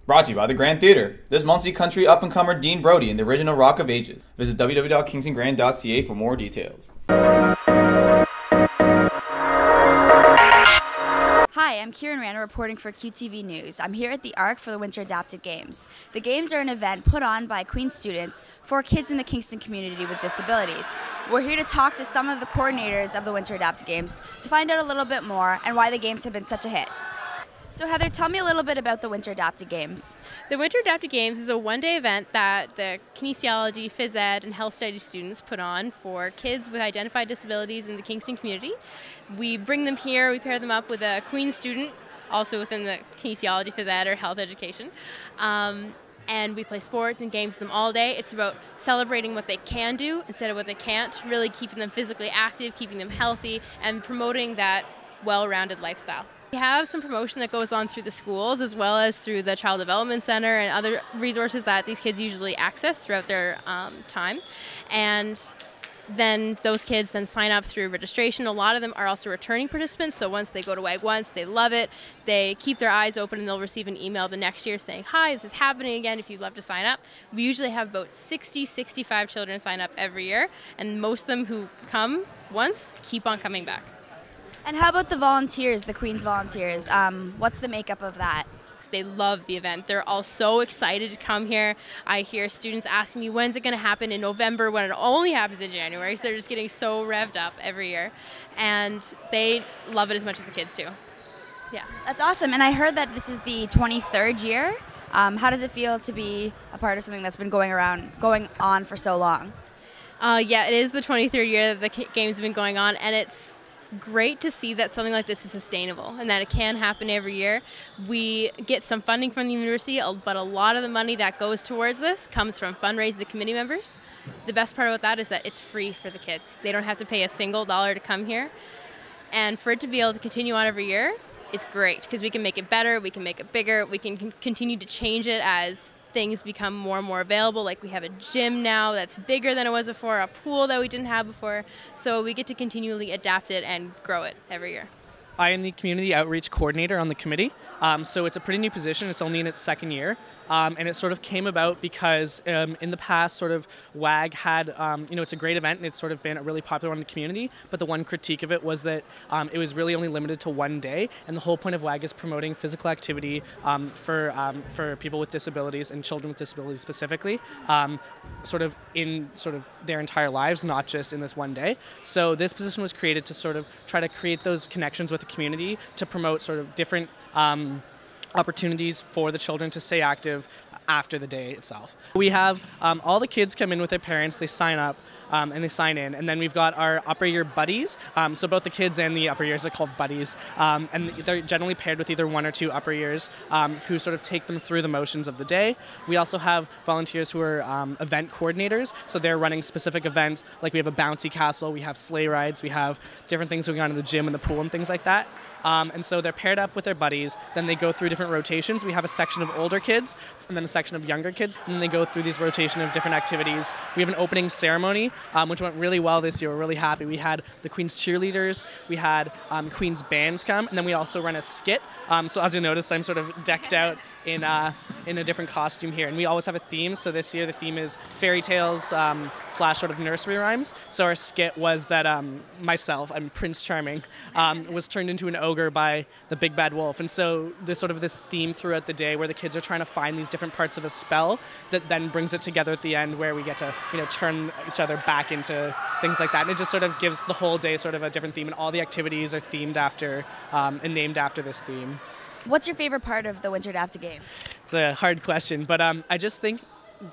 Brought to you by the Grand Theatre. This Muncie country up-and-comer Dean Brody in the original Rock of Ages. Visit www.kingstongrand.ca for more details. Hi, I'm Kieran Rana reporting for QTV News. I'm here at the Arc for the Winter Adapted Games. The Games are an event put on by Queen's students for kids in the Kingston community with disabilities. We're here to talk to some of the coordinators of the Winter Adapted Games to find out a little bit more and why the Games have been such a hit. So Heather, tell me a little bit about the Winter Adapted Games. The Winter Adapted Games is a one-day event that the kinesiology, phys ed, and health studies students put on for kids with identified disabilities in the Kingston community. We bring them here, we pair them up with a Queen's student, also within the kinesiology, phys ed, or health education. And we play sports and games with them all day. It's about celebrating what they can do instead of what they can't, really keeping them physically active, keeping them healthy, and promoting that well-rounded lifestyle. We have some promotion that goes on through the schools as well as through the Child Development Center and other resources that these kids usually access throughout their time. And then those kids then sign up through registration. A lot of them are also returning participants, so once they go to WAG once, they love it. They keep their eyes open and they'll receive an email the next year saying, "Hi, this is happening again if you'd love to sign up." We usually have about 65 children sign up every year, and most of them who come once keep on coming back. And how about the volunteers, the Queen's volunteers? What's the makeup of that? They love the event. They're all so excited to come here. I hear students asking me, when's it going to happen in November, when it only happens in January. So they're just getting so revved up every year. And they love it as much as the kids do. Yeah. That's awesome. And I heard that this is the 23rd year. How does it feel to be a part of something that's been going on for so long? Yeah, it is the 23rd year that the games have been going on, and it's great to see that something like this is sustainable and that it can happen every year. We get some funding from the university, but a lot of the money that goes towards this comes from fundraising the committee members. The best part about that is that it's free for the kids. They don't have to pay a single dollar to come here. And for it to be able to continue on every year is great because we can make it better, we can make it bigger, we can continue to change it as things become more and more available. Like we have a gym now that's bigger than it was before, a pool that we didn't have before. So we get to continually adapt it and grow it every year. I am the Community Outreach Coordinator on the committee. So it's a pretty new position. It's only in its second year. And it sort of came about because in the past, sort of WAG had, it's a great event and it's sort of been a really popular one in the community. But the one critique of it was that it was really only limited to one day. And the whole point of WAG is promoting physical activity for people with disabilities and children with disabilities specifically, sort of their entire lives, not just in this one day. So this position was created to sort of try to create those connections with the community to promote sort of different opportunities for the children to stay active after the day itself. We have all the kids come in with their parents, they sign up, and they sign in. And then we've got our upper year buddies. So both the kids and the upper years are called buddies. And they're generally paired with either one or two upper years who sort of take them through the motions of the day. We also have volunteers who are event coordinators. So they're running specific events, like we have a bouncy castle, we have sleigh rides, we have different things going on in the gym and the pool and things like that. And so they're paired up with their buddies, then they go through different rotations. We have a section of older kids and then a section of younger kids, and then they go through these rotation of different activities. We have an opening ceremony, which went really well this year. We're really happy. We had the Queen's cheerleaders, we had Queen's bands come, and then we also run a skit. So as you notice, I'm sort of decked out in a different costume here, and we always have a theme. So this year the theme is fairy tales / sort of nursery rhymes. So our skit was that myself, I'm Prince Charming, was turned into an ogre by the big bad wolf. And so there's sort of this theme throughout the day where the kids are trying to find these different parts of a spell that then brings it together at the end, where we get to turn each other back into things like that. And it just sort of gives the whole day sort of a different theme, and all the activities are themed after and named after this theme. What's your favorite part of the Winter Adapted Games? It's a hard question, but I just think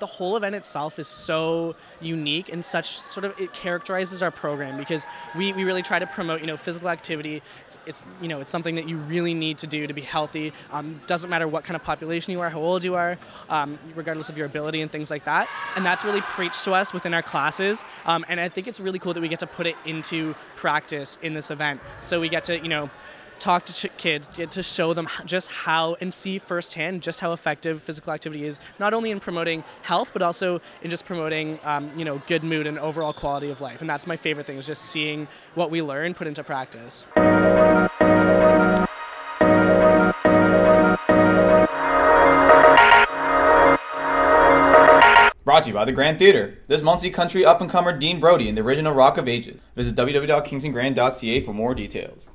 the whole event itself is so unique and such sort of, it characterizes our program because we really try to promote physical activity. It's something that you really need to do to be healthy. Doesn't matter what kind of population you are, how old you are, regardless of your ability and things like that. And that's really preached to us within our classes. And I think it's really cool that we get to put it into practice in this event. So we get to talk to kids, get to show them just how and see firsthand just how effective physical activity is, not only in promoting health, but also in just promoting, good mood and overall quality of life. And that's my favorite thing, is just seeing what we learn put into practice. Brought to you by the Grand Theater. This Muncie Country up-and-comer Dean Brody in the original Rock of Ages. Visit www.kingstongrand.ca for more details.